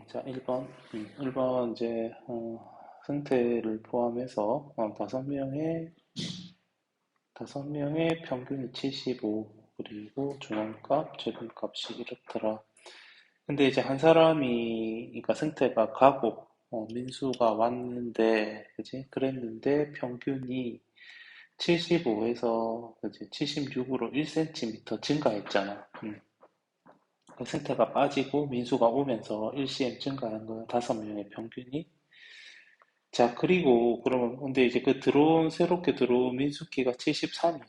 자, 1번 이제 승태를 포함해서 다섯 명의 평균이 75, 그리고 중앙값, 최근값이 이렇더라. 근데 이제 한 사람이, 그러니까 승태가 가고 민수가 왔는데, 그지? 그랬는데 평균이 75에서 그지? 76으로 1cm 증가했잖아. 그 승태가 빠지고 민수가 오면서 1cm 증가한 거야. 다섯 명의 평균이. 자, 그리고 그러면 근데 이제 새롭게 들어온 민수키가 73이야.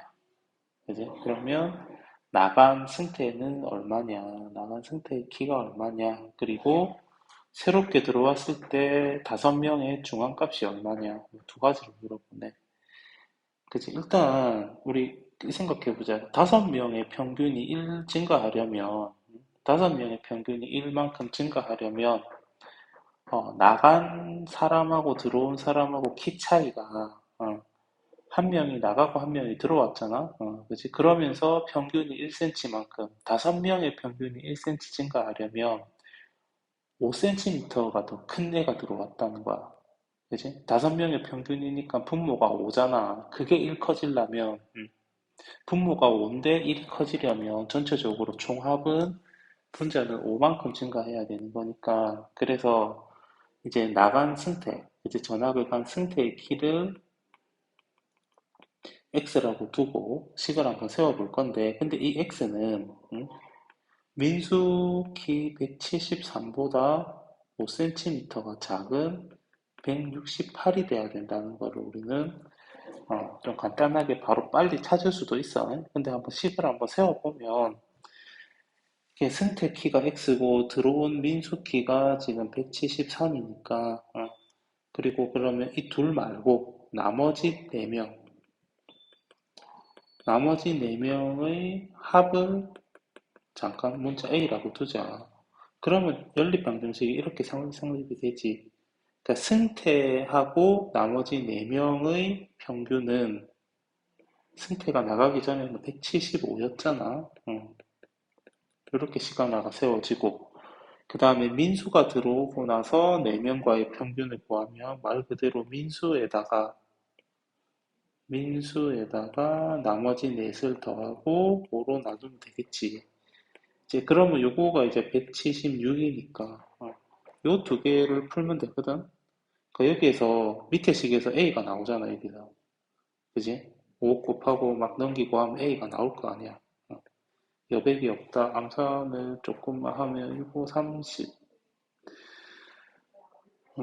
그지? 그러면 나간 승태는 얼마냐? 나간 승태의 키가 얼마냐? 그리고 새롭게 들어왔을 때 다섯 명의 중앙값이 얼마냐? 두 가지를 물어보네. 그치? 일단 우리 생각해보자. 다섯 명의 평균이 1 증가하려면 다섯 명의 평균이 1만큼 증가하려면 나간 사람하고 들어온 사람하고 키 차이가 한 명이 나가고 한 명이 들어왔잖아. 그치? 그러면서 평균이 1cm만큼 다섯 명의 평균이 1cm 증가하려면 5cm가 더 큰 애가 들어왔다는 거야. 그치? 다섯 명의 평균이니까 분모가 5잖아. 그게 1 커지려면 분모가 5인데 1이 커지려면 전체적으로 총합은 분자는 5만큼 증가해야 되는 거니까 그래서 이제 나간 승태, 이제 전학을 간 승태의 키를 x라고 두고 식을 한번 세워볼 건데, 근데 이 x는 민수 키 173보다 5cm가 작은 168이 돼야 된다는 거를 우리는 좀 간단하게 바로 빨리 찾을 수도 있어. 근데 한번 식을 한번 세워보면 이게 승태 키가 x고 들어온 민수 키가 지금 173이니까 그리고 그러면 이 둘 말고 나머지 4명의 합을 잠깐 문자 A라고 두자. 그러면 연립방정식이 이렇게 성립이 되지. 그러니까 승태하고 나머지 4명의 평균은 승태가 나가기 전에는 175였잖아. 이렇게 시간화가 세워지고 그 다음에 민수가 들어오고 나서 4명과의 평균을 구하면 말 그대로 민수에다가 나머지 넷을 더하고 5로 나누면 되겠지. 이제 그러면 요거가 이제 176이니까 요 두 개를 풀면 되거든. 그 여기에서 밑에 식에서 A가 나오잖아 여기서. 그지? 5 곱하고 막 넘기고 하면 A가 나올 거 아니야. 여백이 없다. 암산을 조금만 하면 6, 5, 30,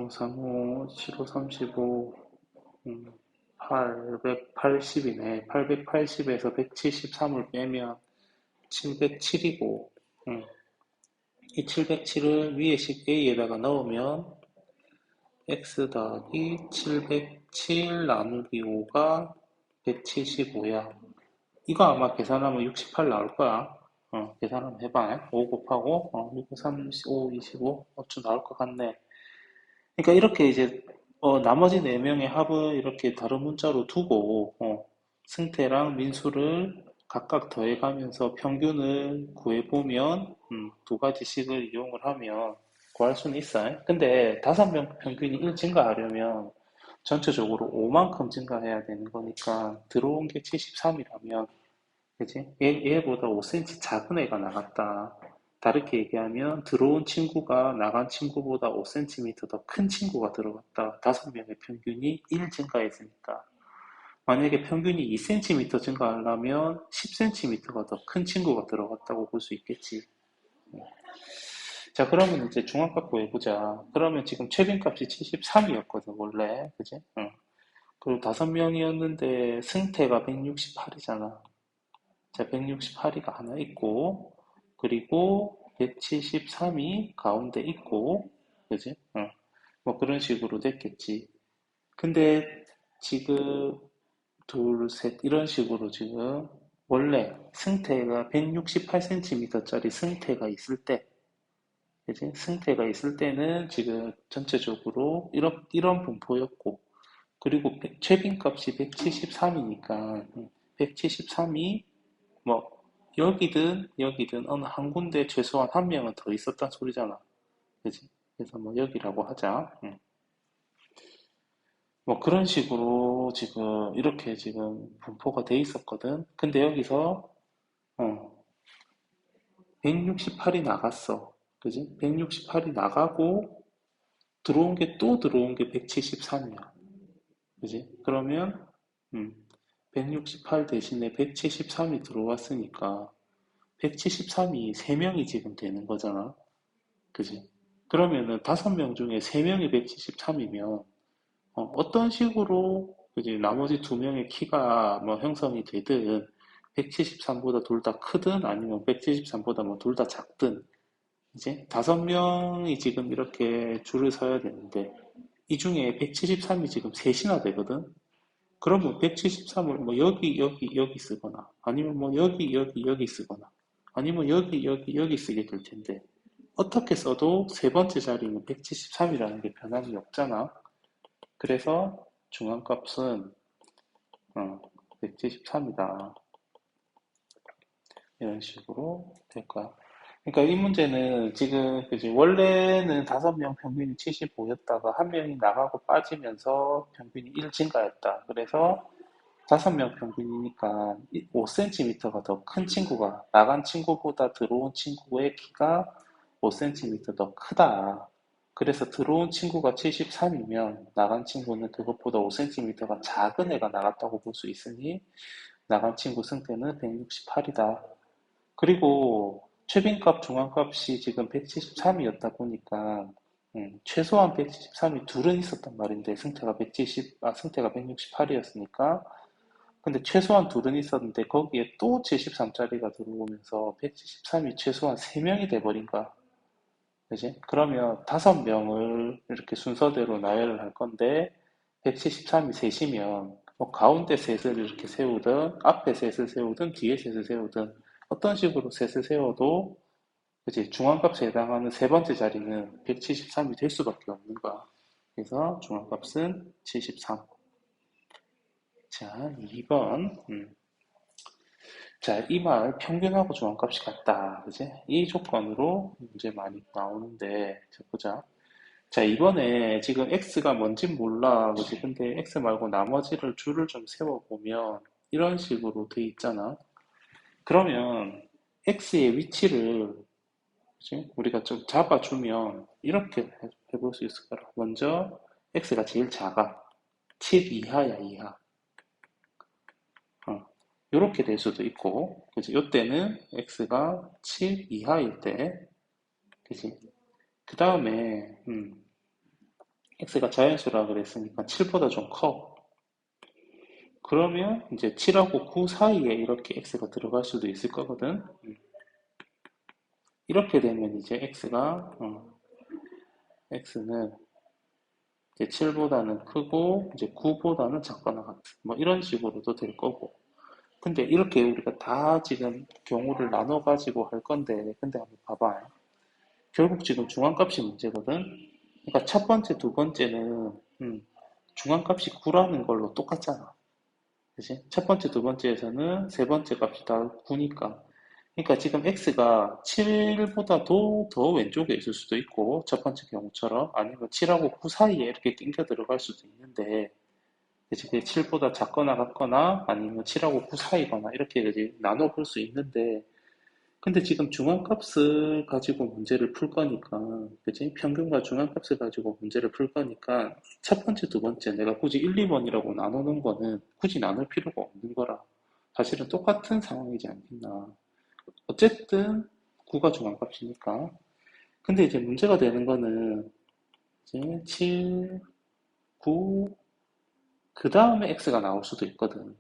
3, 5, 7, 5, 35, 880이네. 880에서 173을 빼면 707이고, 이 707을 위에식 A에다가 넣으면 x 더하기 707 나누기 5가 175야. 이거 아마 계산하면 68 나올 거야. 계산 한번 해봐. 5 곱하고 6, 35, 25 어쭈 나올 것 같네. 그러니까 이렇게 이제 나머지 4명의 합을 이렇게 다른 문자로 두고 승태랑 민수를 각각 더해가면서 평균을 구해보면 두 가지 식을 이용을 하면 구할 수는 있어요. 근데 다섯 명 평균이 1 증가하려면 전체적으로 5만큼 증가해야 되는 거니까 들어온 게 73이라면 그지? 얘보다 5cm 작은 애가 나갔다. 다르게 얘기하면 들어온 친구가 나간 친구보다 5cm 더 큰 친구가 들어갔다. 다섯 명의 평균이 1 증가했으니까. 만약에 평균이 2cm 증가하려면 10cm가 더 큰 친구가 들어갔다고 볼 수 있겠지. 자, 그러면 이제 중앙값 구해보자. 그러면 지금 최빈값이 73이었거든, 원래. 그지? 응. 그리고 다섯 명이었는데 승태가 168이잖아. 자, 168이가 하나 있고, 그리고 173이 가운데 있고, 그지? 뭐 그런 식으로 됐겠지. 근데 지금 둘, 셋, 이런 식으로 지금 원래 승태가 168cm짜리 승태가 있을 때, 그지? 승태가 있을 때는 지금 전체적으로 이런 분포였고, 그리고 최빈값이 173이니까, 173이 뭐 여기든 여기든 어느 한 군데 최소한 한 명은 더 있었단 소리잖아. 그지? 그래서 뭐 여기라고 하자. 뭐 그런 식으로 지금 이렇게 지금 분포가 돼 있었거든. 근데 여기서 168이 나갔어. 그지? 168이 나가고 들어온 게 또 들어온 게 173이야. 그지? 그러면 168 대신에 173이 들어왔으니까 173이 3명이 지금 되는 거잖아. 그지? 그러면은 5명 중에 3명이 173이면 어떤 식으로 그지? 나머지 2명의 키가 뭐 형성이 되든 173보다 둘 다 크든 아니면 173보다 뭐 둘 다 작든 이제 5명이 지금 이렇게 줄을 서야 되는데 이 중에 173이 지금 셋이나 되거든. 그러면 173을 뭐 여기 여기 여기 쓰거나 아니면 뭐 여기 여기 여기 쓰거나 아니면 여기 여기 여기 쓰게 될 텐데 어떻게 써도 세 번째 자리는 173이라는 게 변함이 없잖아. 그래서 중앙값은 173이다. 이런 식으로 될 거야. 그러니까 이 문제는 지금 그지 원래는 5명 평균이 75였다가 한 명이 나가고 빠지면서 평균이 1 증가했다. 그래서 5명 평균이니까 5cm가 더 큰 친구가 나간 친구보다 들어온 친구의 키가 5cm 더 크다. 그래서 들어온 친구가 73이면 나간 친구는 그것보다 5cm가 작은 애가 나갔다고 볼 수 있으니 나간 친구 승패는 168이다. 그리고 최빈값, 중앙값이 지금 173이었다 보니까 최소한 173이 둘은 있었단 말인데 승태가 168이었으니까 근데 최소한 둘은 있었는데 거기에 또 73짜리가 들어오면서 173이 최소한 3명이 돼버린 거야. 그지? 그러면 5명을 이렇게 순서대로 나열을 할 건데 173이 셋이면 뭐 가운데 셋을 이렇게 세우든 앞에 셋을 세우든 뒤에 셋을 세우든 어떤 식으로 셋을 세워도 그지? 중앙값에 해당하는 세 번째 자리는 173이 될 수밖에 없는 거야. 그래서 중앙값은 73. 자, 2번. 자, 이 말 평균하고 중앙값이 같다. 그지? 이 조건으로 문제 많이 나오는데, 자, 보자. 자, 이번에 지금 x가 뭔진 몰라. 그지? 근데 x 말고 나머지를 줄을 좀 세워보면 이런 식으로 돼 있잖아. 그러면 x의 위치를 그지? 우리가 좀 잡아주면 이렇게 해볼 수 있을 거라. 먼저 x가 제일 작아. 7 이하야, 이하. 어, 요렇게 될 수도 있고, 그지? 요때는 x가 7 이하일 때, 그지? 그 다음에, x가 자연수라 그랬으니까 7보다 좀 커. 그러면 이제 7하고 9 사이에 이렇게 x가 들어갈 수도 있을 거거든. 이렇게 되면 이제 x는 이제 7보다는 크고, 이제 9보다는 작거나 같은, 뭐 이런 식으로도 될 거고. 근데 이렇게 우리가 다 지금 경우를 나눠가지고 할 건데, 근데 한번 봐봐. 결국 지금 중앙값이 문제거든. 그러니까 첫 번째, 두 번째는 중앙값이 9라는 걸로 똑같잖아. 그치? 첫 번째, 두 번째에서는 세 번째 값이 다 9니까. 그러니까 지금 x가 7보다 더 왼쪽에 있을 수도 있고, 첫 번째 경우처럼, 아니면 7하고 9 사이에 이렇게 낑겨 들어갈 수도 있는데, 그치? 그게 7보다 작거나 같거나, 아니면 7하고 9 사이거나, 이렇게 그치? 나눠볼 수 있는데, 근데 지금 중앙값을 가지고 문제를 풀 거니까, 그지? 평균과 중앙값을 가지고 문제를 풀 거니까, 첫 번째, 두 번째, 내가 굳이 1, 2번이라고 나누는 거는 굳이 나눌 필요가 없는 거라. 사실은 똑같은 상황이지 않겠나. 어쨌든, 9가 중앙값이니까. 근데 이제 문제가 되는 거는, 이제 7, 9, 그 다음에 x가 나올 수도 있거든.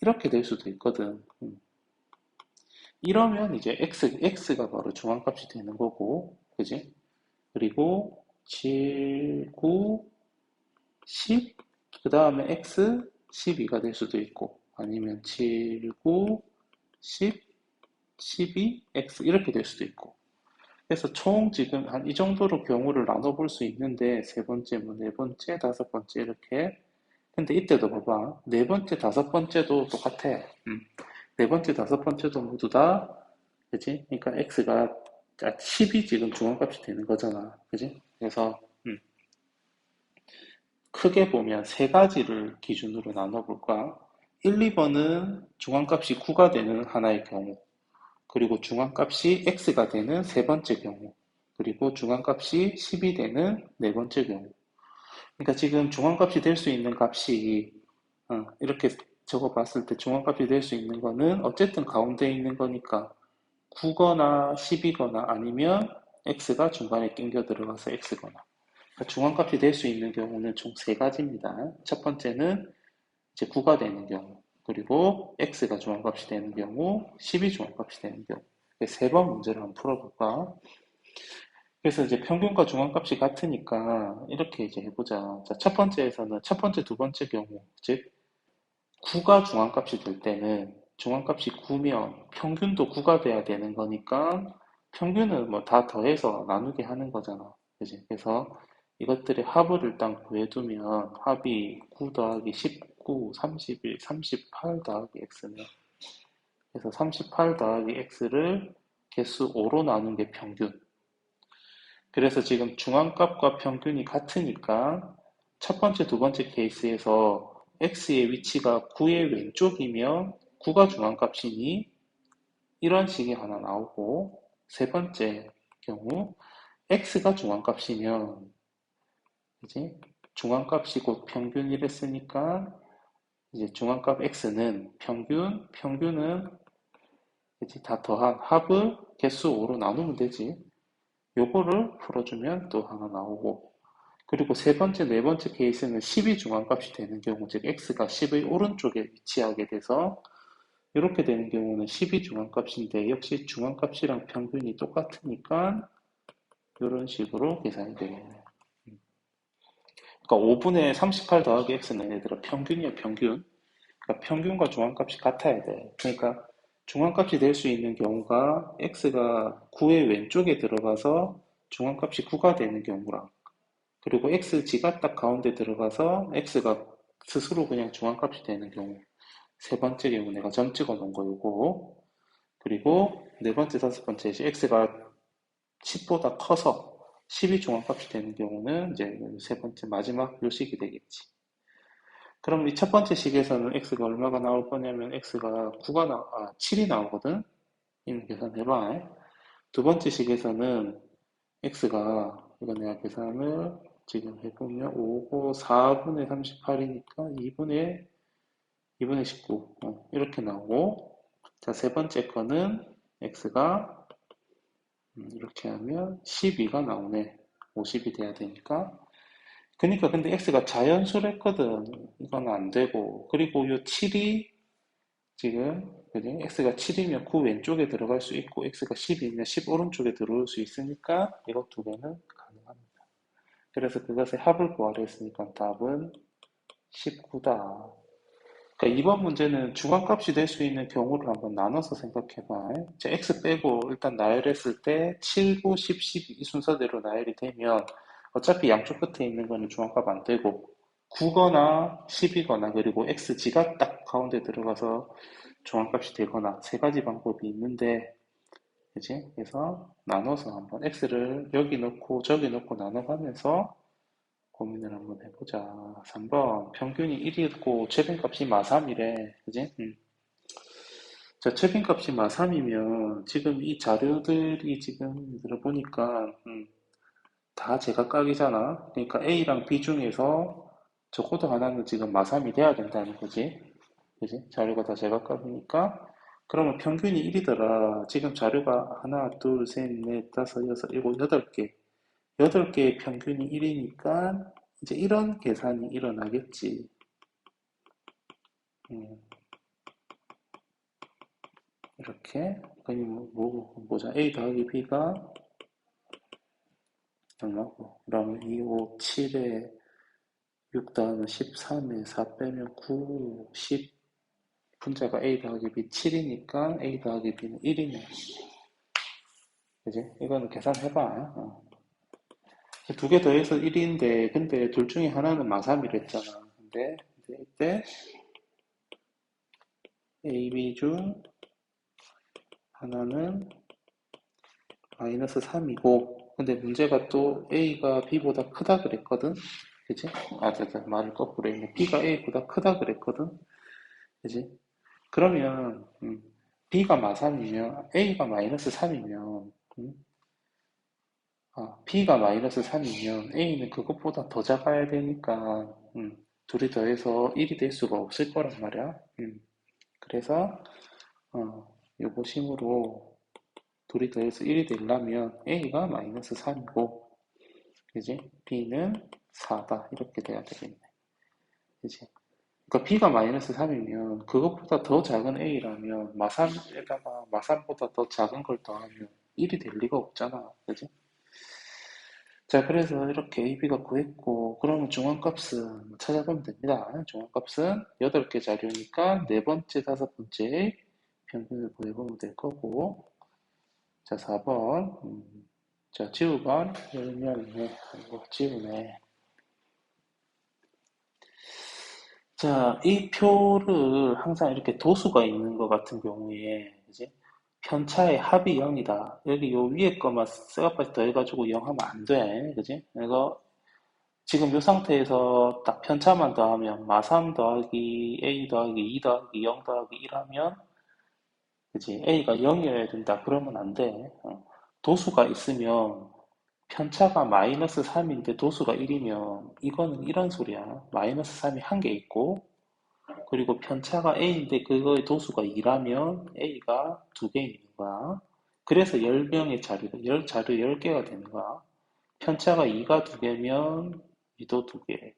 이렇게 될 수도 있거든. 이러면 이제 x가 바로 중앙값이 되는 거고, 그지? 그리고 7, 9, 10, 그 다음에 x 12가 될 수도 있고, 아니면 7, 9, 10, 12, x 이렇게 될 수도 있고. 그래서 총 지금 한 이 정도로 경우를 나눠볼 수 있는데, 세 번째, 뭐 네 번째, 다섯 번째 이렇게. 근데 이때도 봐봐. 네 번째, 다섯 번째도 똑같아. 네 번째, 다섯 번째도 모두 다, 그지? 그러니까 x가 10이 지금 중앙값이 되는 거잖아. 그지? 그래서 크게 보면 세 가지를 기준으로 나눠볼까? 1, 2번은 중앙값이 9가 되는 하나의 경우, 그리고 중앙값이 x가 되는 세 번째 경우, 그리고 중앙값이 10이 되는 네 번째 경우. 그러니까 지금 중앙값이 될 수 있는 값이 이렇게 적어봤을 때 중앙값이 될 수 있는 거는 어쨌든 가운데에 있는 거니까 9거나 10이거나 아니면 x가 중간에 낑겨 들어가서 x거나. 그러니까 중앙값이 될 수 있는 경우는 총 세 가지입니다. 첫 번째는 이제 9가 되는 경우, 그리고 x가 중앙값이 되는 경우, 10이 중앙값이 되는 경우. 세 번 문제를 한번 풀어볼까? 그래서 이제 평균과 중앙값이 같으니까 이렇게 이제 해보자. 자, 첫 번째에서는 첫 번째, 두 번째 경우, 즉 9가 중앙값이 될 때는 중앙값이 9면 평균도 9가 돼야 되는 거니까 평균은 뭐 다 더해서 나누게 하는 거잖아. 그지? 그래서 이것들의 합을 일단 구해두면 합이 9 더하기 19, 31, 38 더하기 x네. 그래서 38 더하기 x를 개수 5로 나눈 게 평균. 그래서 지금 중앙값과 평균이 같으니까 첫 번째, 두 번째 케이스에서 x의 위치가 9의 왼쪽이면 9가 중앙값이니 이런 식이 하나 나오고, 세 번째 경우 x가 중앙값이면 이제 중앙값이 곧 평균이랬으니까 이제 중앙값 x는 평균은 이제 다 더한 합을 개수 5로 나누면 되지. 요거를 풀어주면 또 하나 나오고, 그리고 세 번째, 네 번째 케이스는 10이 중앙값이 되는 경우, 즉 x가 10의 오른쪽에 위치하게 돼서 이렇게 되는 경우는 10이 중앙값인데 역시 중앙값이랑 평균이 똑같으니까 이런 식으로 계산이 되겠네요. 그러니까 5분의 38 더하기 x는 얘들아 평균이야, 평균. 그러니까 평균과 중앙값이 같아야 돼. 그러니까 중앙값이 될 수 있는 경우가 x가 9의 왼쪽에 들어가서 중앙값이 9가 되는 경우랑, 그리고 xg가 딱 가운데 들어가서 x가 스스로 그냥 중앙값이 되는 경우. 세 번째 경우 내가 점 찍어 놓은 거 요거. 그리고 네 번째, 다섯 번째 이제 x가 10보다 커서 10이 중앙값이 되는 경우는 이제 세 번째 마지막 요식이 되겠지. 그럼 이 첫 번째 식에서는 x가 얼마가 나올 거냐면 x가 7이 나오거든. 이는 계산해봐. 두 번째 식에서는 x가 이거 내가 계산을 지금 해보면 5고 4분의 38이니까 2분의 19 이렇게 나오고, 자, 세 번째 거는 x가 이렇게 하면 12가 나오네. 50이 돼야 되니까. 그러니까 근데 x가 자연수랬거든. 이건 안 되고. 그리고 요 7이 지금 그지? x가 7이면 9 왼쪽에 들어갈 수 있고 x가 10이면 10 오른쪽에 들어올 수 있으니까 이거 두 개는 가능합니다. 그래서 그것의 합을 구하려 했으니까 답은 19다. 그러니까 이번 문제는 주관값이 될 수 있는 경우를 한번 나눠서 생각해봐. 자, x 빼고 일단 나열했을 때 7, 9, 10, 12 이 순서대로 나열이 되면 어차피 양쪽 끝에 있는 거는 중앙값 안 되고 9거나 10이거나 그리고 xg가 딱 가운데 들어가서 중앙값이 되거나 세 가지 방법이 있는데, 그지? 그래서 나눠서 한번 x를 여기 넣고 저기 넣고 나눠가면서 고민을 한번 해보자. 3번 평균이 1이고 최빈값이 마삼이래. 그지? 자, 최빈값이 마삼이면 지금 이 자료들이 지금 들어보니까 다 제각각이잖아. 그러니까 A랑 B 중에서 적어도 하나는 지금 마삼이 돼야 된다는 거지. 그지? 자료가 다 제각각이니까 그러면 평균이 1이더라. 지금 자료가 하나, 둘, 셋, 넷, 다섯, 여섯, 일곱, 여덟 개. 8개의 평균이 1이니까 이제 이런 계산이 일어나겠지. 이렇게 그럼 보자. A 더하기 B가 얼마고? 그러면 2, 5, 7에 6 더하면 13에 4 빼면 9, 10 분자가 A 더하기 B 7이니까 A 더하기 B는 1이네. 그지? 이거는 계산해봐. 두 개 더해서 1인데 근데 둘 중에 하나는 마삼이랬잖아. 근데 이때 A, B 중 하나는 마이너스 3이고, 근데 문제가 또 A가 B보다 크다 그랬거든? 그지? 말을 거꾸로 했네. B가 A보다 크다 그랬거든? 그지? 그러면, B가 마삼이면, A가 마이너스 3이면, B가 마이너스 3이면 A는 그것보다 더 작아야 되니까, 둘이 더해서 1이 될 수가 없을 거란 말이야. 그래서, 요거 심으로 둘이 더해서 1이 되려면 A가 마이너스 3이고, 그지? B는 4다. 이렇게 돼야 되겠네. 그지? 그러니까 B가 마이너스 3이면 그것보다 더 작은 A라면 마삼에다가 마삼보다 더 작은 걸 더하면 1이 될 리가 없잖아. 그지? 자, 그래서 이렇게 AB가 구했고, 그러면 중앙값은 찾아보면 됩니다. 중앙값은 8개 자료니까 네 번째, 다섯 번째 평균을 구해보면 될 거고, 자, 4번. 자, 지우번. 열면이네. 이거 지우네. 자, 이 표를 항상 이렇게 도수가 있는 것 같은 경우에, 이제 편차의 합이 0이다. 여기 요 위에 거만 쇠값까지 더해가지고 0 하면 안 돼. 그지? 이거 지금 이 상태에서 딱 편차만 더하면 마3 더하기 A 더하기 2 더하기 0 더하기 1 하면 그지? A가 0이어야 된다. 그러면 안 돼. 도수가 있으면 편차가 마이너스 3인데 도수가 1이면 이거는 이런 소리야. 마이너스 3이 한 개 있고 그리고 편차가 A인데 그거의 도수가 2라면 A가 두 개 있는 거야. 그래서 10명의 자료가 10개가 되는 거야. 편차가 2가 두 개면 2도 두 개.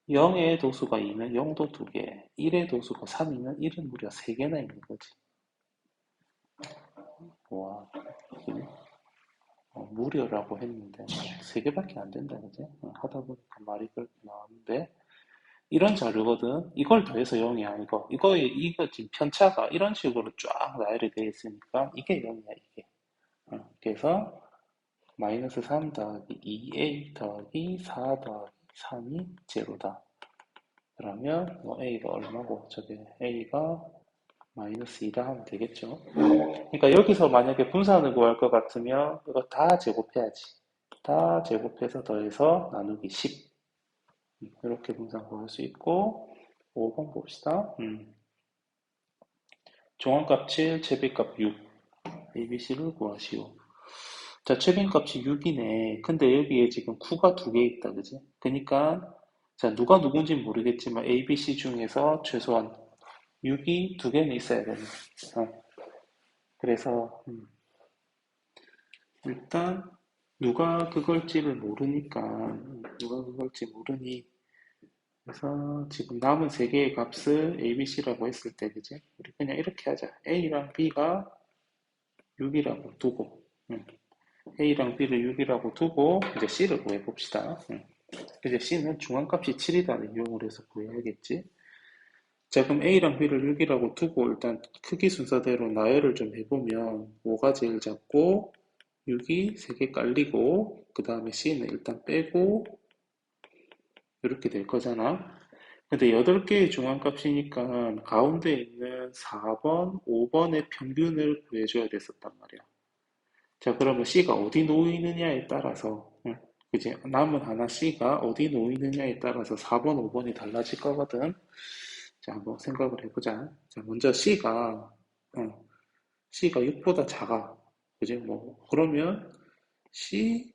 0의 도수가 2면 0도 두 개. 1의 도수가 3이면 1은 무려 3개나 있는 거지. 와, 무려라고 했는데 3개밖에 안 된다, 그지? 하다 보니까 말이 그렇게 나왔는데 이런 자료거든. 이걸 더해서 0이야, 이거. 이거 지금 편차가 이런 식으로 쫙 나열이 되어 있으니까 이게 0이야, 이게. 그래서 마이너스 3 더하기 2A 더하기 4 더하기 3이 제로다. 그러면 뭐 A가 얼마고 저게 A가 마이너스 2다 하면 되겠죠. 그러니까 여기서 만약에 분산을 구할 것 같으면 이거 다 제곱해야지. 다 제곱해서 더해서 나누기 10. 이렇게 분산 구할 수 있고 5번 봅시다. 종합값 7, 최비값 6. ABC를 구하시오. 자, 최빈값이 6이네. 근데 여기에 지금 구가 두 개 있다, 그지? 그러니까 자, 누가 누군지 모르겠지만 A, B, C 중에서 최소한 6이 두 개는 있어야 되네. 그래서 일단 누가 그걸지 모르니 그래서 지금 남은 세 개의 값을 A, B, C라고 했을 때 그지? 우리 그냥 이렇게 하자. A랑 B가 6이라고 두고 A랑 B를 6이라고 두고 이제 C를 구해봅시다. 이제 C는 중앙값이 7이라는 이용을 해서 구해야겠지. 자, 그럼 A랑 B를 6이라고 두고 일단 크기 순서대로 나열을 좀 해보면 5가 제일 작고 6이 3개 깔리고 그 다음에 C는 일단 빼고 이렇게 될 거잖아. 근데 8개의 중앙값이니까 가운데 있는 4번, 5번의 평균을 구해줘야 됐었단 말이야. 자, 그러면 C가 어디 놓이느냐에 따라서 그지? 남은 하나 C가 어디 놓이느냐에 따라서 4번, 5번이 달라질 거거든. 자, 한번 생각을 해보자. 자, 먼저 C가 6보다 작아. 그지? 뭐, 그러면 C,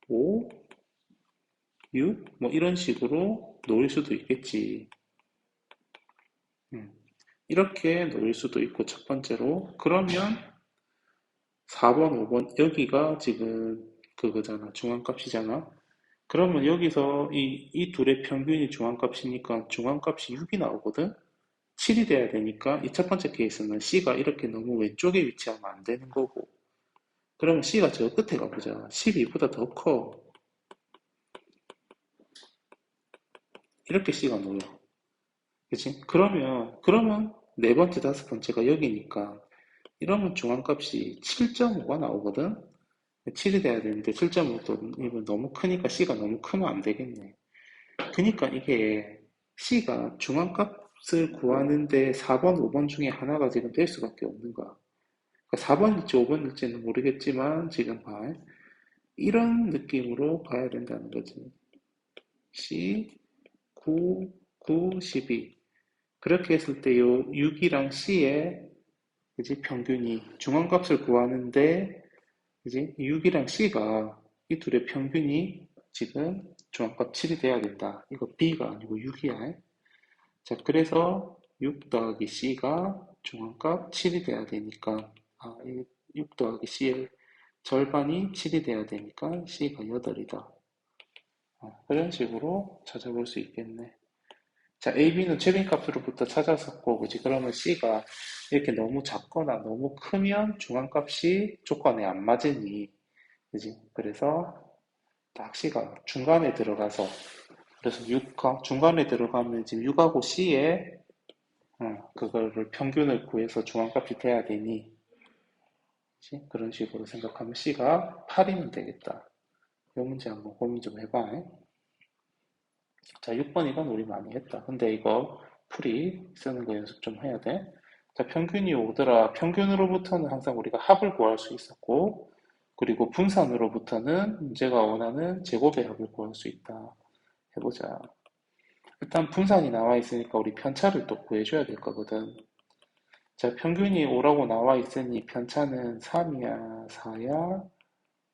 5, 6, 뭐 이런 식으로 놓을 수도 있겠지. 이렇게 놓을 수도 있고, 첫 번째로. 그러면 4번, 5번, 여기가 지금 그거잖아. 중앙값이잖아. 그러면 여기서 이 둘의 평균이 중앙값이니까 중앙값이 6이 나오거든? 7이 돼야 되니까 이 첫 번째 케이스는 C가 이렇게 너무 왼쪽에 위치하면 안 되는 거고. 그러면 C가 저 끝에 가보자. 12보다 더 커. 이렇게 C가 놓여. 그치? 그러면 네 번째, 다섯 번째가 여기니까 이러면 중앙값이 7.5가 나오거든? 7이 돼야 되는데 7.5도 너무 크니까 C가 너무 크면 안 되겠네. 그러니까 이게 C가 중앙값을 구하는데 4번, 5번 중에 하나가 지금 될 수밖에 없는 거야. 4번일지 5번일지는 모르겠지만 지금 봐. 이런 느낌으로 가야 된다는 거지. C, 9, 9, 12. 그렇게 했을 때 요 6이랑 C의 그지? 평균이 중앙값을 구하는데 그지? 6이랑 C가 이 둘의 평균이 지금 중앙값 7이 돼야 된다. 이거 B가 아니고 6이야. 자, 그래서 6 더하기 C가 중앙값 7이 돼야 되니까, 이 6 더하기 C의 절반이 7이 돼야 되니까 C가 8이다. 그런 식으로 찾아볼 수 있겠네. 자, AB는 최빈값으로부터 찾았었고, 그지? 그러면 C가 이렇게 너무 작거나 너무 크면 중앙값이 조건에 안 맞으니, 그지? 그래서 딱 C가 중간에 들어가서, 그래서 6, 중간에 들어가면 지금 6하고 C에 그거를 평균을 구해서 중앙값이 돼야 되니, 그치? 그런 식으로 생각하면 C가 8이면 되겠다. 이 문제 한번 고민 좀 해봐. 자, 6번 이건 우리 많이 했다. 근데 이거 풀이 쓰는 거 연습 좀 해야 돼. 자, 평균이 오더라. 평균으로부터는 항상 우리가 합을 구할 수 있었고, 그리고 분산으로부터는 문제가 원하는 제곱의 합을 구할 수 있다. 해보자. 일단 분산이 나와 있으니까 우리 편차를 또 구해줘야 될 거거든. 자, 평균이 5라고 나와 있으니 편차는 3이야, 4야,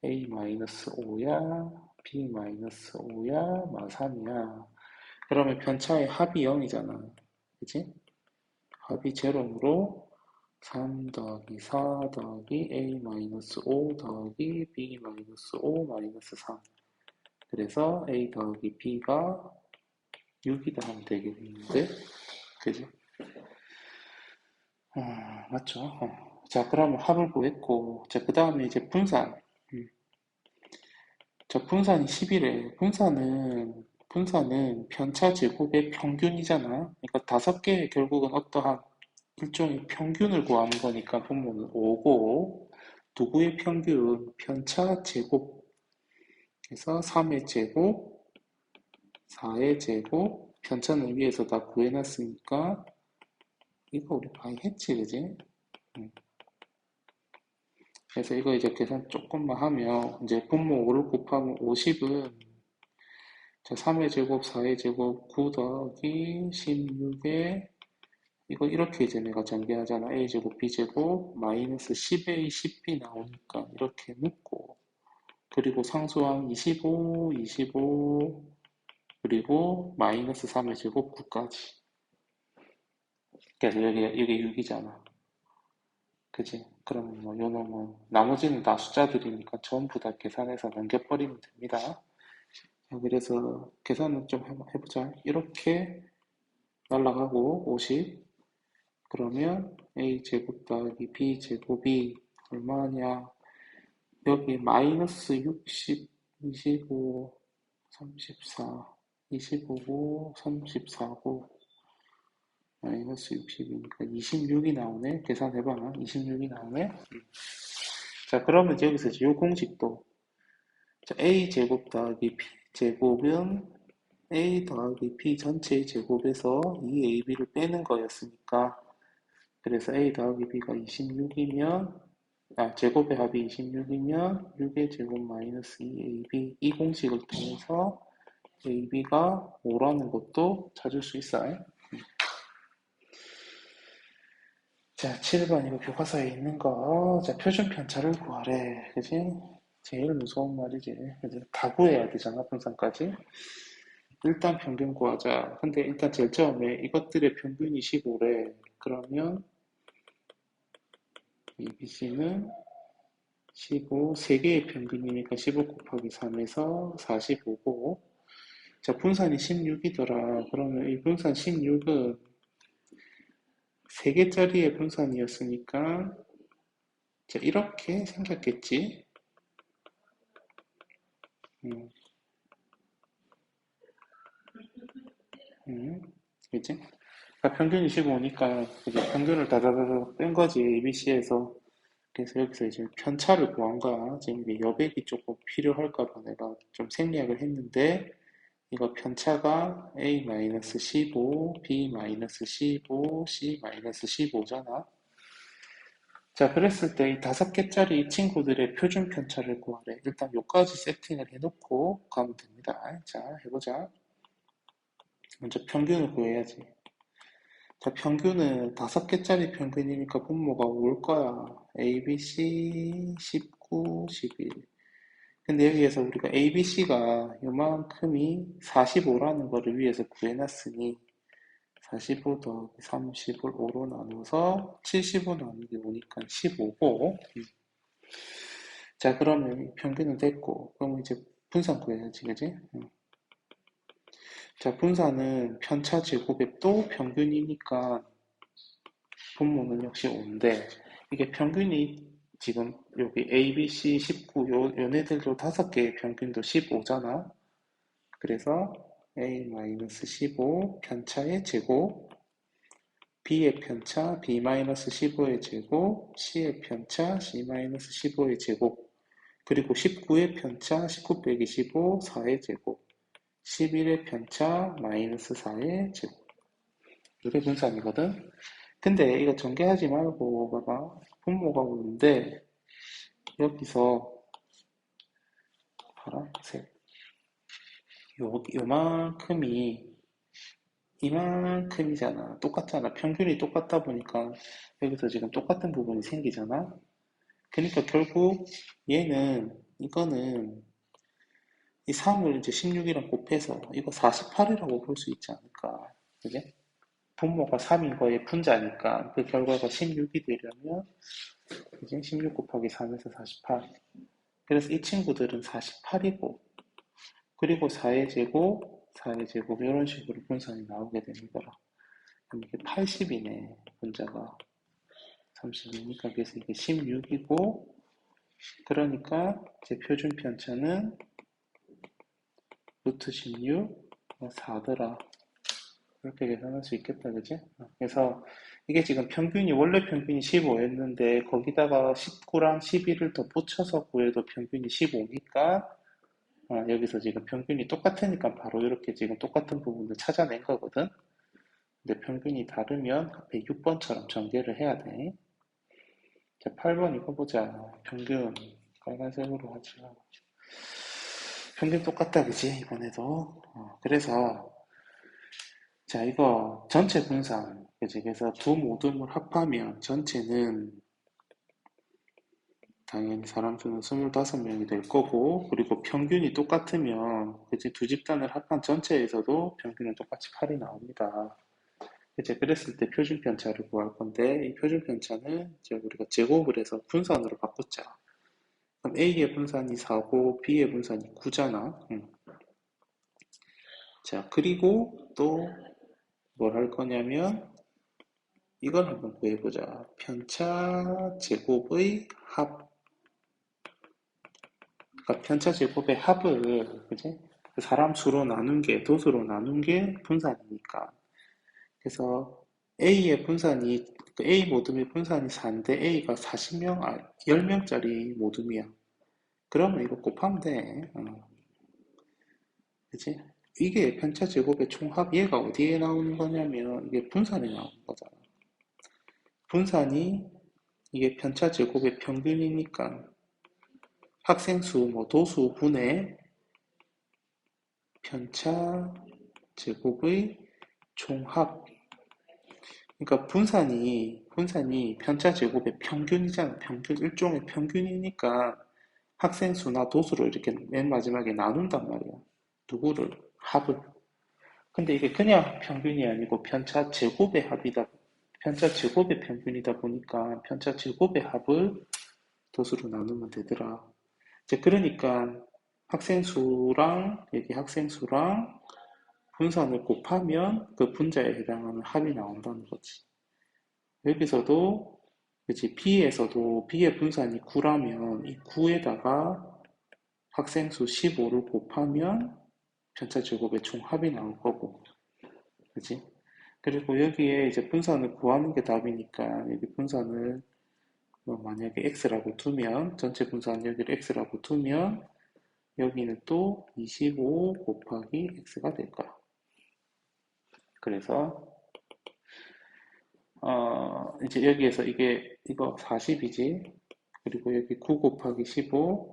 A-5야, B-5야, 3이야. 그러면 편차의 합이 0이잖아. 그치? 합이 제로므로 3 더하기 4 더하기 A-5 더하기 B-5 3. 그래서 A 더하기 B가 6이다 하면 되겠는데? 그지? 맞죠? 자, 그러면 합을 구했고, 자, 그 다음에 이제 분산. 음. 자, 분산이 10이래. 분산은 편차 제곱의 평균이잖아. 그러니까 5개 결국은 어떠한 일종의 평균을 구하는 거니까 분모는 5고, 누구의 평균? 편차 제곱. 그래서 3의 제곱, 4의 제곱, 편차는 위에서 다 구해놨으니까, 이거 우리 많이 했지, 그지? 음. 그래서 이거 이제 계산 조금만 하면 이제 분모 5를 곱하면 50은 자, 3의 제곱, 4의 제곱, 9 더하기 16에 이거 이렇게 이제 내가 전개하잖아. a제곱, b제곱, 마이너스 10a, 10b 나오니까 이렇게 묶고 그리고 상수항 25, 25 그리고 마이너스 3의 제곱 9까지. 그래서 여기 이게 6이잖아. 그지? 그러면 뭐 요놈은 나머지는 다 숫자들이니까 전부 다 계산해서 넘겨버리면 됩니다. 그래서 계산을 좀 해보자. 이렇게 날라가고 50 그러면 a제곱 더하기 b제곱이 얼마냐? 여기 마이너스 60, 25, 34, 25고 34고 마이너스 60이니까 26이 나오네. 계산해봐. 26이 나오네. 자, 그러면 여기서 이제 요 공식도 자, a제곱 더하기 b제곱은 a 더하기 b 전체의 제곱에서 이 ab를 빼는 거였으니까 그래서 a 더하기 b가 26이면 제곱의 합이 26이면 6의 제곱 마이너스 2ab 이 공식을 통해서 ab가 5라는 것도 찾을 수 있어요. 자, 7번 이거 교과서에 있는 거. 자, 표준 편차를 구하래. 그지? 제일 무서운 말이지. 그지? 다 구해야 되잖아, 분산까지. 일단 평균 구하자. 근데 일단 제일 처음에 이것들의 평균이 15래. 그러면 ABC는 15, 3개의 평균이니까 15 곱하기 3에서 45고 자, 분산이 16이더라. 그러면 이 분산 16은 3개짜리의 분산이었으니까 자, 이렇게 생겼겠지. 음, 그치? 그러니까 평균이 15니까 이제 평균을 다다다다 뺀 거지, ABC에서. 그래서 여기서 이제 편차를 구한 거야. 지금 이게 여백이 조금 필요할까 봐 내가 좀 생략을 했는데, 이거 편차가 A-15, B-15, C-15잖아. 자, 그랬을 때 이 5개짜리 친구들의 표준 편차를 구하래. 일단 요까지 세팅을 해놓고 가면 됩니다. 자, 해보자. 먼저 평균을 구해야지. 자, 평균은 5개짜리 평균이니까 분모가 올 거야. A, B, C, 19, 11. 근데 여기에서 우리가 A, B, C가 요만큼이 45라는 거를 위해서 구해놨으니 45 더하기 30을 5로 나눠서 75 나누기 5니까 15고, 자, 그러면 이 평균은 됐고, 그럼 이제 분산 구해야지, 그지? 자, 분산은 편차 제곱에 또 평균이니까 분모는 역시 5인데, 이게 평균이 지금 여기 A, B, C 19, 요네들도 5개의 평균도 15잖아. 그래서 A-15 편차의 제곱, B의 편차 B-15의 제곱, C의 편차 C-15의 제곱, 그리고 19의 편차 19 빼기 15, 4의 제곱, 11의 편차 마이너스 4의 제곱. 이게 분산이거든. 근데 이거 전개하지 말고 봐봐. 분모가 오는데 여기서 봐라. 요만큼이 이만큼이잖아. 똑같잖아. 평균이 똑같다 보니까 여기서 지금 똑같은 부분이 생기잖아. 그러니까 결국 얘는 이거는 이 3을 이제 16이랑 곱해서 이거 48이라고 볼 수 있지 않을까. 그게? 분모가 3인 거의 분자니까 그 결과가 16이 되려면 이제 16 곱하기 3에서 48. 그래서 이 친구들은 48이고 그리고 4의 제곱, 4의 제곱 이런 식으로 분산이 나오게 됩니다. 그럼 이게 80이네. 분자가 32니까 그래서 이게 16이고 그러니까 제 표준 편차는 루트 16, 4더라. 그렇게 계산할 수 있겠다, 그지? 그래서 이게 지금 평균이, 원래 평균이 15였는데, 거기다가 19랑 11을 더 붙여서 구해도 평균이 15니까, 여기서 지금 평균이 똑같으니까 바로 이렇게 지금 똑같은 부분을 찾아낸 거거든? 근데 평균이 다르면 앞에 6번처럼 전개를 해야 돼. 자, 8번 이거 보자. 평균. 빨간색으로 하자. 평균 똑같다, 그지? 이번에도. 그래서, 자, 이거 전체 분산. 그지? 그래서 두 모둠을 합하면 전체는 당연히 사람 수는 25명이 될 거고, 그리고 평균이 똑같으면, 그지? 두 집단을 합한 전체에서도 평균은 똑같이 8이 나옵니다. 이제 그랬을 때 표준 편차를 구할 건데, 이 표준 편차는 이제 우리가 제곱을 해서 분산으로 바꾸자. 그럼 A의 분산이 4고, B의 분산이 9잖아. 자, 그리고 또 뭘 할 거냐면, 이걸 한번 구해보자. 편차 제곱의 합. 그러니까 편차 제곱의 합을, 그지? 그 사람 수로 나눈 게, 도수로 나눈 게 분산이니까. 그래서 A의 분산이, 그 A 모둠의 분산이 4인데 A가 40명, 10명짜리 모둠이야. 그러면 이거 곱하면 돼. 그지? 이게 편차 제곱의 총합, 얘가 어디에 나오는 거냐면, 이게 분산에 나오는 거잖아. 분산이 이게 편차 제곱의 평균이니까 학생 수, 뭐 도수 분의 편차 제곱의 총합. 그러니까 분산이 편차 제곱의 평균이잖아. 평균, 일종의 평균이니까 학생 수나 도수를 이렇게 맨 마지막에 나눈단 말이야. 누구를? 합을. 근데 이게 그냥 평균이 아니고 편차 제곱의 합이다. 편차 제곱의 평균이다 보니까 편차 제곱의 합을 도수로 나누면 되더라. 이제 그러니까 학생 수랑 여기 학생 수랑 분산을 곱하면 그 분자에 해당하는 합이 나온다는 거지. 여기서도 그치, B에서도 B의 분산이 9라면 이 9에다가 학생 수 15를 곱하면 편차 제곱의 총 합이 나올 거고, 그치? 그리고 여기에 이제 분산을 구하는 게 답이니까 여기 분산을 뭐 만약에 x라고 두면 전체 분산 여기를 x라고 두면 여기는 또 25 곱하기 x가 될 거야. 그래서 이제 여기에서 이거 40이지. 그리고 여기 9 곱하기 15,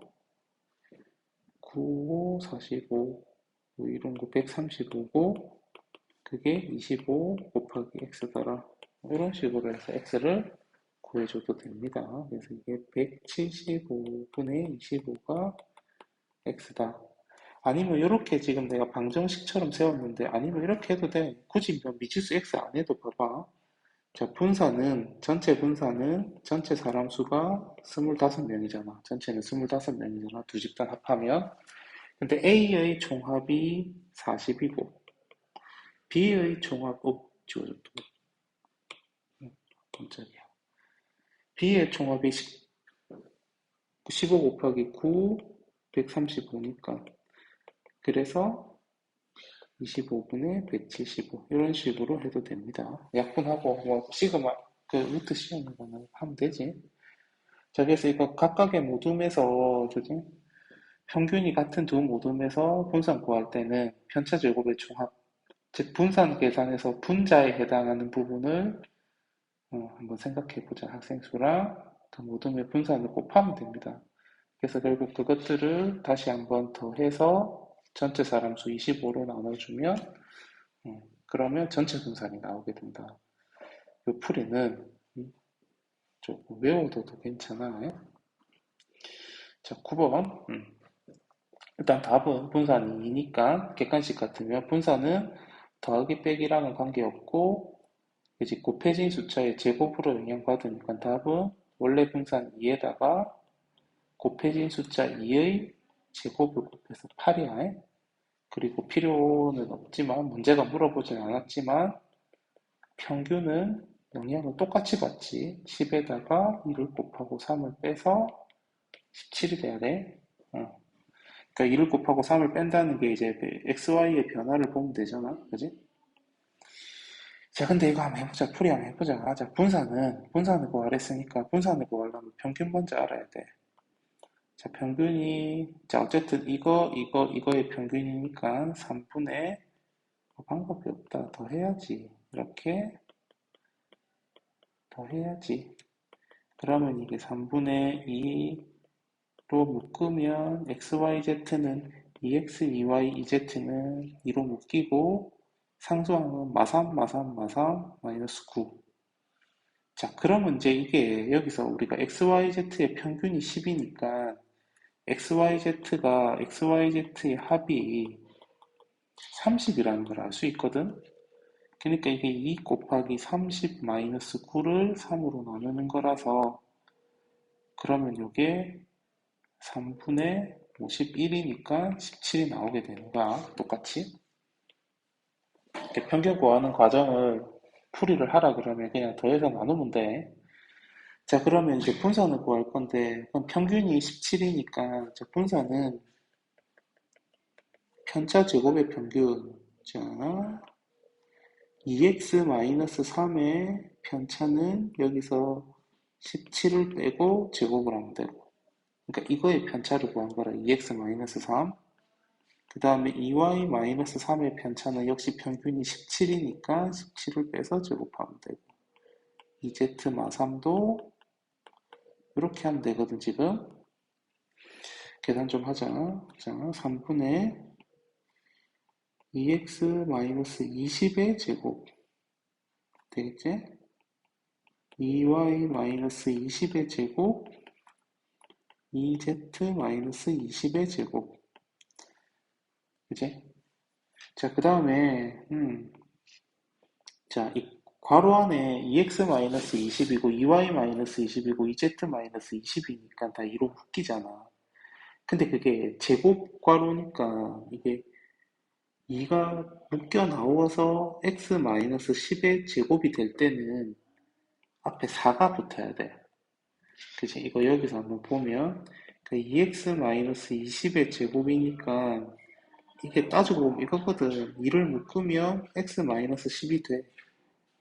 9, 45, 뭐 이런 거 135고, 그게 25 곱하기 x더라. 이런 식으로 해서 x를 구해줘도 됩니다. 그래서 이게 175분의 25가 x다. 아니면 이렇게 지금 내가 방정식처럼 세웠는데, 아니면 이렇게 해도 돼. 굳이 뭐 미지수 x 안 해도 봐봐. 자, 전체 분사는 전체 사람 수가 25명이잖아. 전체는 25명이잖아. 두 집단 합하면. 근데 A의 총합이 40이고, B의 총합, 지워졌다. 깜짝이야. B의 총합이 15 곱하기 9, 135니까. 그래서 25분의 175. 이런 식으로 해도 됩니다. 약분하고, 뭐, 시그마, 루트 씌우는 거는 하면 되지. 자, 그래서 이거 각각의 모둠에서, 그지? 평균이 같은 두 모둠에서 분산 구할 때는 편차 제곱의 총합, 즉 분산 계산에서 분자에 해당하는 부분을 한번 생각해 보자. 학생 수랑 그 모둠의 분산을 곱하면 됩니다. 그래서 결국 그것들을 다시 한번 더해서 전체 사람 수 25로 나눠주면 그러면 전체 분산이 나오게 된다. 이 풀이는 조금 외워둬도 괜찮아. 자, 9번. 일단 답은 분산이 2니까 객관식 같으면 분산은 더하기 빼기랑은 관계없고 이제 곱해진 숫자의 제곱으로 영향받으니까 답은 원래 분산 2에다가 곱해진 숫자 2의 제곱을 곱해서 8이야. 그리고 필요는 없지만 문제가 물어보진 않았지만 평균은 영향을 똑같이 받지. 10에다가 1을 곱하고 3을 빼서 17이 돼야 돼. 그러니까 2를 곱하고 3을 뺀다는 게 이제 XY의 변화를 보면 되잖아. 그지? 자, 근데 이거 한번 해보자. 풀이 한번 해보자. 자, 분산을 구하랬으니까 분산을 구하려면 평균 먼저 알아야 돼. 자, 자, 어쨌든 이거의 평균이니까 3분의, 방법이 없다. 더 해야지. 이렇게, 더 해야지. 그러면 이게 3분의 2로 묶으면 XYZ는 2X, 2Y, 2Z는 2로 묶이고 상수항은 마삼 마이너스 9. 자, 그러면 이제 이게 여기서 우리가 XYZ의 평균이 10이니까 XYZ의 합이 30이라는 걸 알 수 있거든? 그러니까 이게 2 곱하기 30 마이너스 9를 3으로 나누는 거라서 그러면 이게 3분의 51이니까 17이 나오게 되는 거야. 똑같이. 이렇게 평균 구하는 과정을 풀이를 하라 그러면 그냥 더해서 나누면 돼. 자, 그러면 이제 분산을 구할 건데, 그럼 평균이 17이니까, 분산은 편차 제곱의 평균. 자, 2x-3의 편차는 여기서 17을 빼고 제곱을 하면 되고. 그러니까 이거의 편차를 구한 거라 2x-3. 그 다음에 2y-3의 편차는 역시 평균이 17이니까 17을 빼서 제곱하면 되고. 2z-3도 이렇게 하면 되거든, 지금. 계산 좀 하자. 자, 3분의 2x-20의 제곱. 되겠지? 2y-20의 제곱, 2z-20의 제곱. 그지? 자, 그 다음에, 자, 이 괄호 안에 2x-20이고, 2y-20이고, 2z-20이니까 다 2로 묶이잖아. 근데 그게 제곱 괄호니까 이게 2가 묶여 나와서 x-10의 제곱이 될 때는 앞에 4가 붙어야 돼. 그치? 이거 여기서 한번 보면 그 2x-20의 제곱이니까 이게 따지고 보면 이거거든. 2를 묶으면 x-10이 돼.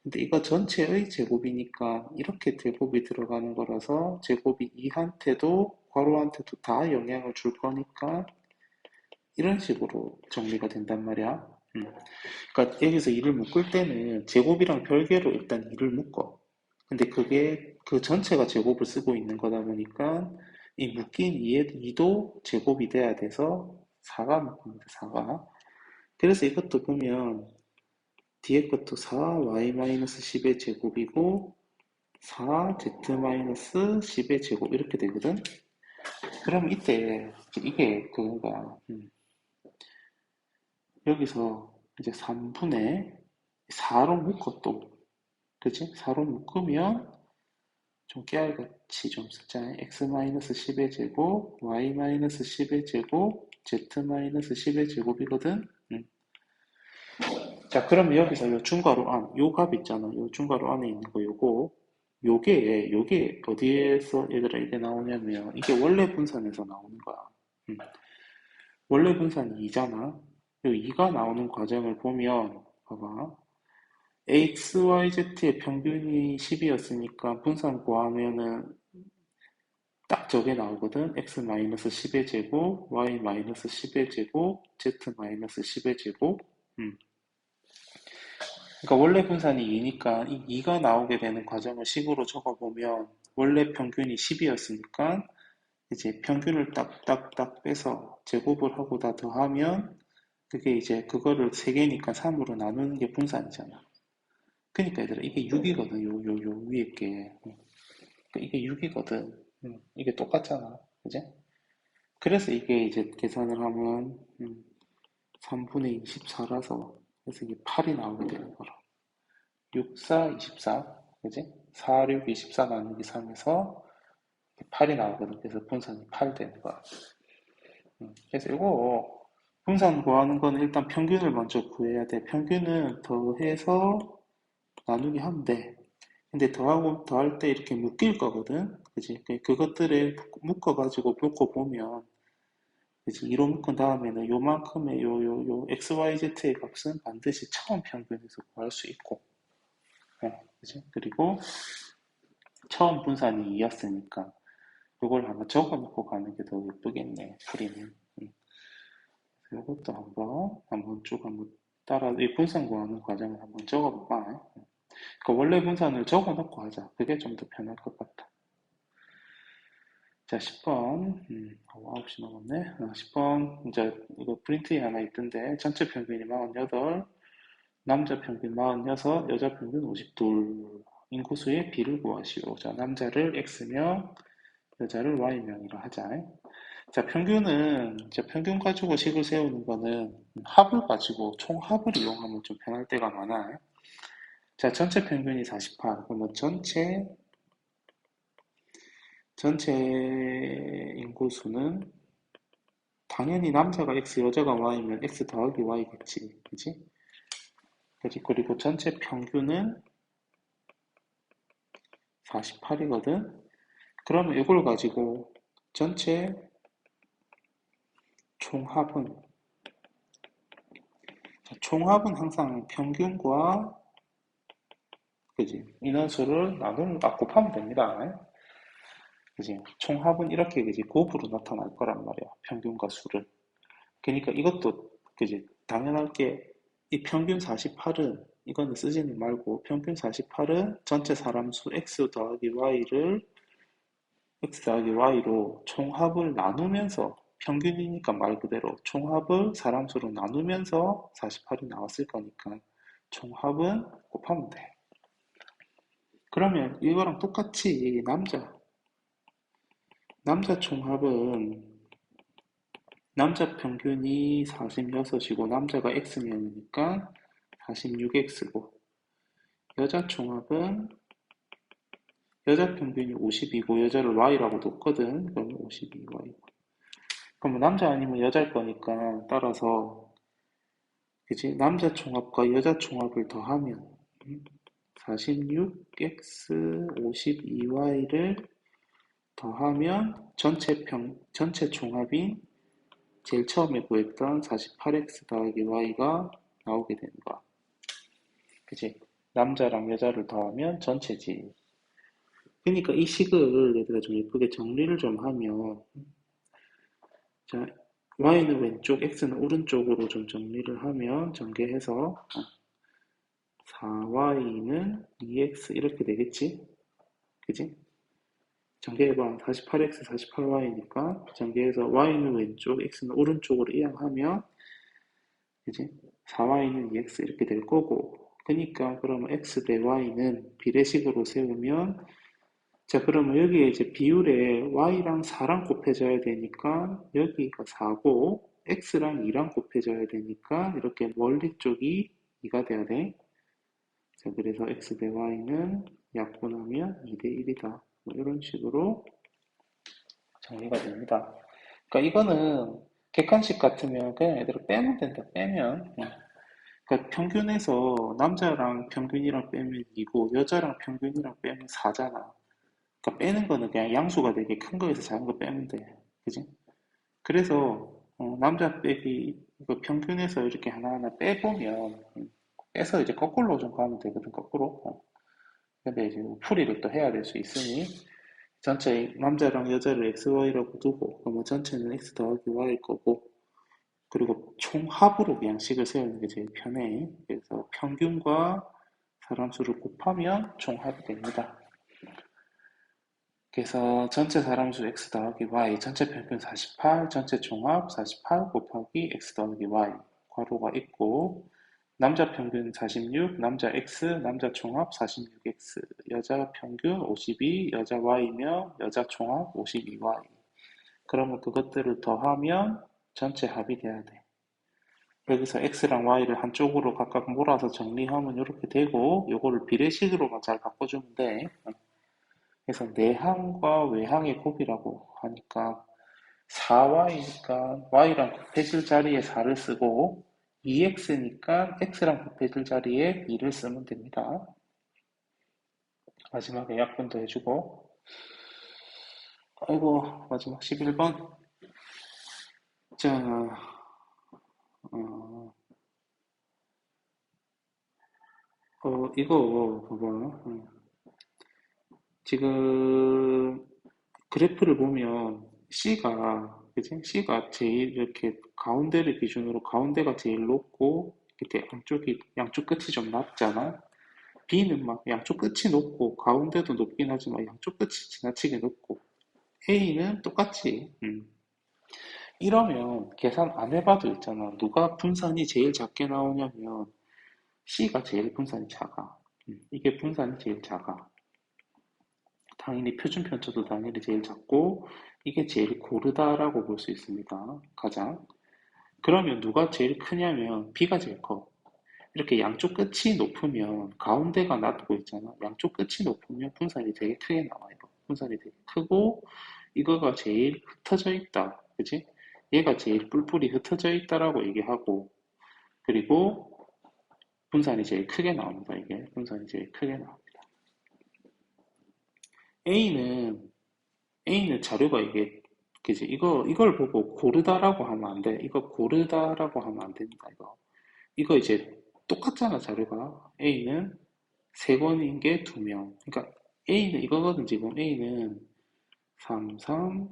근데 이거 전체의 제곱이니까 이렇게 제곱이 들어가는 거라서 제곱이 2한테도 괄호한테도 다 영향을 줄 거니까 이런 식으로 정리가 된단 말이야. 그러니까 여기서 2를 묶을 때는 제곱이랑 별개로 일단 2를 묶어. 근데 그게 그 전체가 제곱을 쓰고 있는 거다 보니까 이 묶인 2도 제곱이 돼야 돼서 4가 묶입니다. 4가. 그래서 이것도 보면 뒤에 것도 4y-10의 제곱이고 4z-10의 제곱 이렇게 되거든. 그럼 이때 이게 그거가 여기서 이제 3분의 4로 묶어 또 그치? 4로 묶으면 좀 깨알같이 좀 쓰자. x-10의 제곱, y-10의 제곱, z-10의 제곱이거든. 자, 그러면 여기서 요 중괄호 안, 요 값 있잖아. 요 중괄호 안에 있는 거 요거. 요게 어디에서 얘들아 이게 나오냐면 이게 원래 분산에서 나오는 거야. 음. 원래 분산이 2잖아. 요 2가 나오는 과정을 보면 봐봐. x, y, z의 평균이 10이었으니까 분산 구하면은 딱 저게 나오거든. x-10의 제곱, y-10의 제곱, z-10의 제곱. 음. 그러니까 원래 분산이 2니까 이 2가 나오게 되는 과정을 식으로 적어보면 원래 평균이 10이었으니까 이제 평균을 딱딱딱 빼서 제곱을 하고 다 더하면 그게 이제 그거를 3개니까 3으로 나누는 게 분산이잖아. 그러니까 얘들아 이게 6이거든. 요 위에 게. 그러니까 이게 6이거든. 이게 똑같잖아. 그지? 그래서 이게 이제 계산을 하면 3분의 24라서 그래서 이게 8이 나오게 되는 거라. 6, 4, 24. 그지? 4, 6, 24 나누기 3에서 8이 나오거든. 그래서 분산이 8 되는 거야. 그래서 이거 분산 구하는 거는 일단 평균을 먼저 구해야 돼. 평균은 더해서 나누기 하면 돼. 근데 더할 때 이렇게 묶일 거거든. 그지? 그것들을 묶어가지고 묶어보면 그치? 2로 묶은 다음에는 요만큼의 요 XYZ의 값은 반드시 처음 평균에서 구할 수 있고, 그치? 그리고 처음 분산이 2였으니까 이걸 한번 적어 놓고 가는 게 더 예쁘겠네, 풀이는. 이것도 한번 쭉 한번 따라, 이 분산 구하는 과정을 한번 적어봐봐. 그러니까 원래 분산을 적어 놓고 하자. 그게 좀 더 편할 것 같다. 자, 10번. 9시 넘었네. 10번. 이제 이거 프린트에 하나 있던데, 전체 평균이 48, 남자 평균 46, 여자 평균 52. 인구수의 비를 구하시오. 자, 남자를 X명, 여자를 Y명이라 하자. 자, 이제 평균 가지고 식을 세우는 거는 합을 가지고 총합을 이용하면 좀 편할 때가 많아. 자, 전체 평균이 48. 그러면 전체 인구수는 당연히 남자가 X, 여자가 Y면 X 더하기 Y겠지. 그지? 그리고 전체 평균은 48이거든. 그러면 이걸 가지고 전체 총합은 항상 평균과 그지? 인원수를 나누면 곱하면 됩니다. 그지? 총합은 이렇게 그지? 곱으로 나타날 거란 말이야. 평균과 수를. 그러니까 이것도 그지? 당연할 게 이 평균 48은 이거는 쓰지는 말고 평균 48은 전체 사람 수 x 더하기 y로 총합을 나누면서 평균이니까 말 그대로 총합을 사람 수로 나누면서 48이 나왔을 거니까 총합은 곱하면 돼. 그러면 이거랑 똑같이 남자 총합은 남자 평균이 46이고 남자가 X명이니까 46X고 여자 총합은 여자 평균이 50이고 여자를 Y라고 뒀거든. 그러면 52Y. 그러면 남자 아니면 여자일 거니까 따라서 그치? 남자 총합과 여자 총합을 더하면 46X 52Y를 더하면 전체 총합인 제일 처음에 구했던 48X 더하기 Y가 나오게 되는 거야. 그치? 남자랑 여자를 더하면 전체지. 그러니까 이 식을 얘들아 좀 예쁘게 정리를 좀 하면 자, Y는 왼쪽, X는 오른쪽으로 좀 정리를 하면 전개해서 4Y는 2X 이렇게 되겠지? 그지? 전개해봐. 48x, 48y니까 전개해서 y는 왼쪽, x는 오른쪽으로 이항하면 그지? 4y는 2x 이렇게 될 거고 그러니까 그러면 x 대 y는 비례식으로 세우면 자 그러면 여기에 이제 비율에 y랑 4랑 곱해져야 되니까 여기가 4고 x랑 2랑 곱해져야 되니까 이렇게 멀리 쪽이 2가 돼야 돼. 자 그래서 x 대 y는 약분하면 2 대 1이다. 뭐 이런 식으로 정리가 됩니다. 그러니까 이거는 객관식 같으면 그냥 애들을 빼면 된다. 빼면. 그러니까 평균에서 남자랑 평균이랑 빼면 2고 여자랑 평균이랑 빼면 4잖아. 그러니까 빼는 거는 그냥 양수가 되게 큰 거에서 작은 거 빼면 돼. 그지? 그래서 남자 빼기 이거 평균에서 이렇게 하나하나 빼보면 빼서 이제 거꾸로 좀 가면 되거든. 거꾸로. 근데 이제 풀이를 또 해야 될 수 있으니 전체 남자랑 여자를 XY라고 두고 그러면 전체는 X 더하기 Y일 거고 그리고 총합으로 그냥 식을 세우는 게 제일 편해. 그래서 평균과 사람수를 곱하면 총합이 됩니다. 그래서 전체 사람수 x 더하기 y, 전체 평균 48, 전체 종합 48 곱하기 x 더하기 y 괄호가 있고 남자 평균 46, 남자 x, 남자 총합 46x, 여자 평균 52, 여자 y며 여자 총합 52y. 그러면 그것들을 더하면 전체 합이 돼야 돼. 여기서 x랑 y를 한쪽으로 각각 몰아서 정리하면 이렇게 되고 요거를 비례식으로만 잘 바꿔주면 돼. 그래서 내항과 외항의 곱이라고 하니까 4y니까 y랑 곱해질 자리에 4를 쓰고 2x니까 x랑 곱해질 자리에 2를 쓰면 됩니다. 마지막에 약분도 해주고 아이고 마지막 11번 자 어, 이거 봐봐 지금 그래프를 보면 C가 그지? C가 제일 이렇게 가운데를 기준으로 가운데가 제일 높고 이렇게 양쪽 끝이 좀 낮잖아. B는 막 양쪽 끝이 높고 가운데도 높긴 하지만 양쪽 끝이 지나치게 높고 A는 똑같지. 이러면 계산 안 해봐도 있잖아. 누가 분산이 제일 작게 나오냐면 C가 제일 분산이 작아. 이게 분산이 제일 작아. 당연히 표준 편차도 당연히 제일 작고 이게 제일 고르다라고 볼 수 있습니다. 가장. 그러면 누가 제일 크냐면 B가 제일 커. 이렇게 양쪽 끝이 높으면 가운데가 낮고 있잖아. 양쪽 끝이 높으면 분산이 되게 크게 나와요. 분산이 되게 크고 이거가 제일 흩어져 있다. 그치? 얘가 제일 뿔뿔이 흩어져 있다라고 얘기하고 그리고 분산이 제일 크게 나옵니다. 이게 분산이 제일 크게 나옵니다. A는 A는 자료가 이게 그지 이걸 보고 고르다라고 하면 안 돼. 이거 고르다라고 하면 안 됩니다. 이거 이제 똑같잖아 자료가 A는 세 권인 게 두 명. 그러니까 A는 이거거든 지금 A는 3, 3,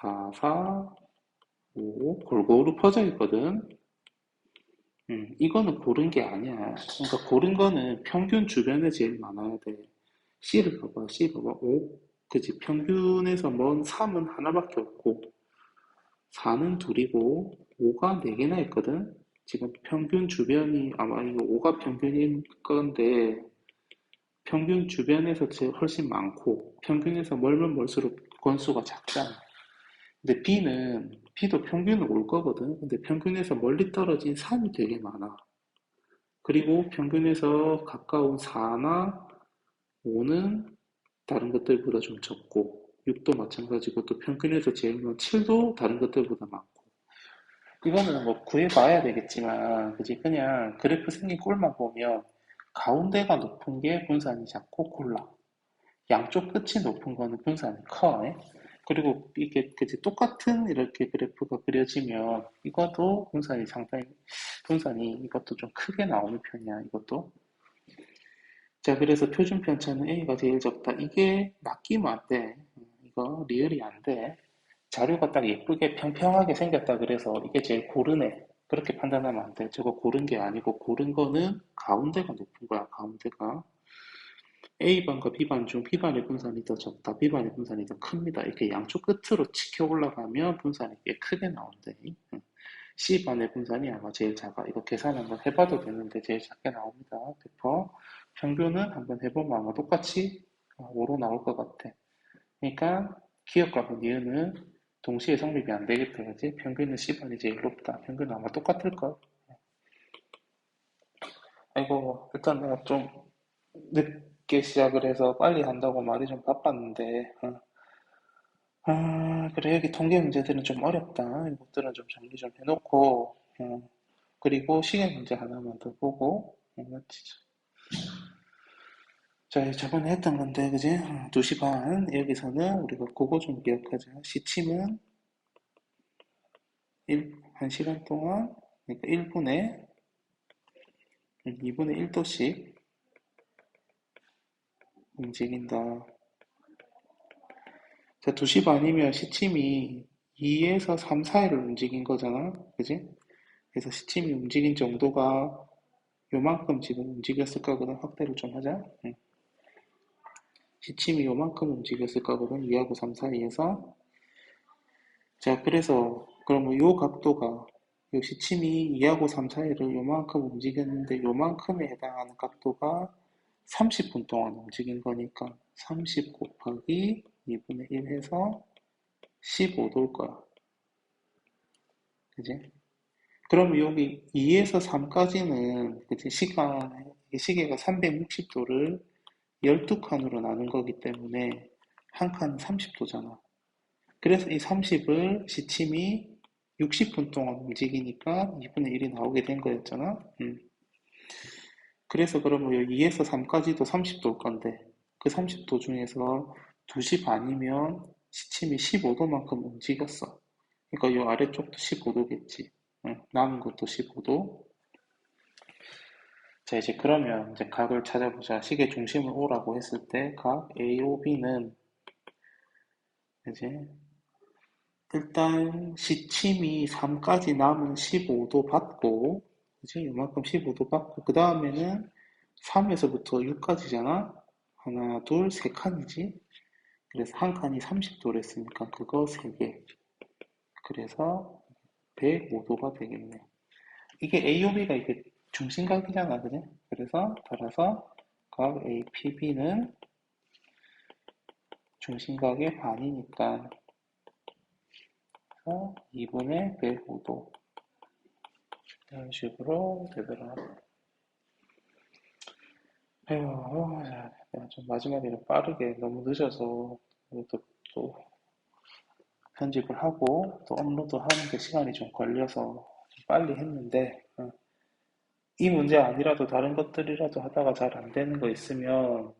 4, 4, 5 골고루 퍼져 있거든. 이거는 고른 게 아니야. 그러니까 고른 거는 평균 주변에 제일 많아야 돼. C를 봐봐, C 봐봐, 5. 그치, 평균에서 먼 3은 하나밖에 없고, 4는 둘이고, 5가 4개나 있거든? 지금 평균 주변이, 아마 이거 5가 평균인 건데, 평균 주변에서 훨씬 많고, 평균에서 멀면 멀수록 건수가 작잖아. 근데 B도 평균은 올 거거든? 근데 평균에서 멀리 떨어진 3이 되게 많아. 그리고 평균에서 가까운 4나 5는 다른 것들보다 좀 적고 6도 마찬가지고 또 평균에서 제일 많은 7도 다른 것들보다 많고 이거는 뭐 구해봐야 되겠지만 그지 그냥 그래프 생긴 꼴만 보면 가운데가 높은 게 분산이 작고 골라 양쪽 끝이 높은 거는 분산이 커 그리고 이게 그지 똑같은 이렇게 그래프가 그려지면 이것도 분산이 이것도 좀 크게 나오는 편이야 이것도 자, 그래서 표준 편차는 A가 제일 적다. 이게 낚이면 안 돼. 이거 리얼이 안 돼. 자료가 딱 예쁘게 평평하게 생겼다 그래서 이게 제일 고르네. 그렇게 판단하면 안 돼. 저거 고른 게 아니고 고른 거는 가운데가 높은 거야, 가운데가. A반과 B반 중 B반의 분산이 더 적다, B반의 분산이 더 큽니다. 이렇게 양쪽 끝으로 치켜 올라가면 분산이 꽤 크게 나온대. C반의 분산이 아마 제일 작아. 이거 계산 한번 해봐도 되는데 제일 작게 나옵니다. 100%. 평균은 한번 해보면 아마 똑같이 5로 나올 것 같아. 그러니까 기억과 니은은 동시에 성립이 안 되겠다, 그지? 평균은 C반이 제일 높다. 평균은 아마 똑같을걸? 아이고, 일단 내가 좀 늦게 시작을 해서 빨리 한다고 말이 좀 바빴는데, 그래, 여기 통계 문제들은 좀 어렵다. 이것들은 좀 정리 좀 해놓고, 그리고 시계 문제 하나만 더 보고, 맞지? 자, 저번에 했던 건데, 그지? 2시 반. 여기서는 우리가 그거 좀 기억하자. 시침은 1시간 동안, 그러니까 1분에 2분의 1도씩 움직인다. 자, 2시 반이면 시침이 2에서 3 사이를 움직인 거잖아. 그지? 그래서 시침이 움직인 정도가 요만큼 지금 움직였을 거거든. 확대를 좀 하자. 시침이 요만큼 움직였을 거거든. 2하고 3 사이에서. 자, 그래서 그러면 요 각도가 요 시침이 2하고 3 사이를 요만큼 움직였는데 요만큼에 해당하는 각도가 30분 동안 움직인 거니까 30 곱하기 2분의 1 해서 15도일 거야. 그지? 그럼 여기 2에서 3까지는 그치? 시계가 360도를 12칸으로 나눈 거기 때문에 한 칸은 30도잖아. 그래서 이 30을 시침이 60분 동안 움직이니까 2분의 1이 나오게 된 거였잖아. 그래서 그러면 여기 2에서 3까지도 30도일 건데 그 30도 중에서 2시 반이면 시침이 15도만큼 움직였어. 그러니까 이 아래쪽도 15도겠지. 남은 것도 15도. 자, 이제 그러면 이제 각을 찾아보자. 시계 중심을 O라고 했을 때 각 AOB는 이제 일단 시침이 3까지 남은 15도 받고 이제 이만큼 15도 받고 그 다음에는 3에서부터 6까지잖아. 하나, 둘, 세 칸이지. 그래서 한 칸이 30도를 했으니까 그거 3개. 그래서 105도가 되겠네. 이게 AOB가 이게 중심각이잖아, 그지? 그래서 따라서 각 APB는 중심각의 반이니까 2분의 105도 이런 식으로 되더라. 에휴, 내가 좀 마지막에 좀 빠르게 너무 늦어서 또 편집을 하고 또 업로드 하는데 시간이 좀 걸려서 좀 빨리 했는데 이 문제 아니라도 다른 것들이라도 하다가 잘 안 되는 거 있으면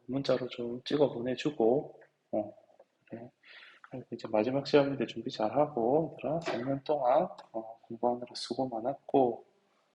문자로 좀 찍어 보내주고 그래. 그리고 이제 마지막 시험인데 준비 잘하고 얘들아 3년 동안 공부하느라 수고 많았고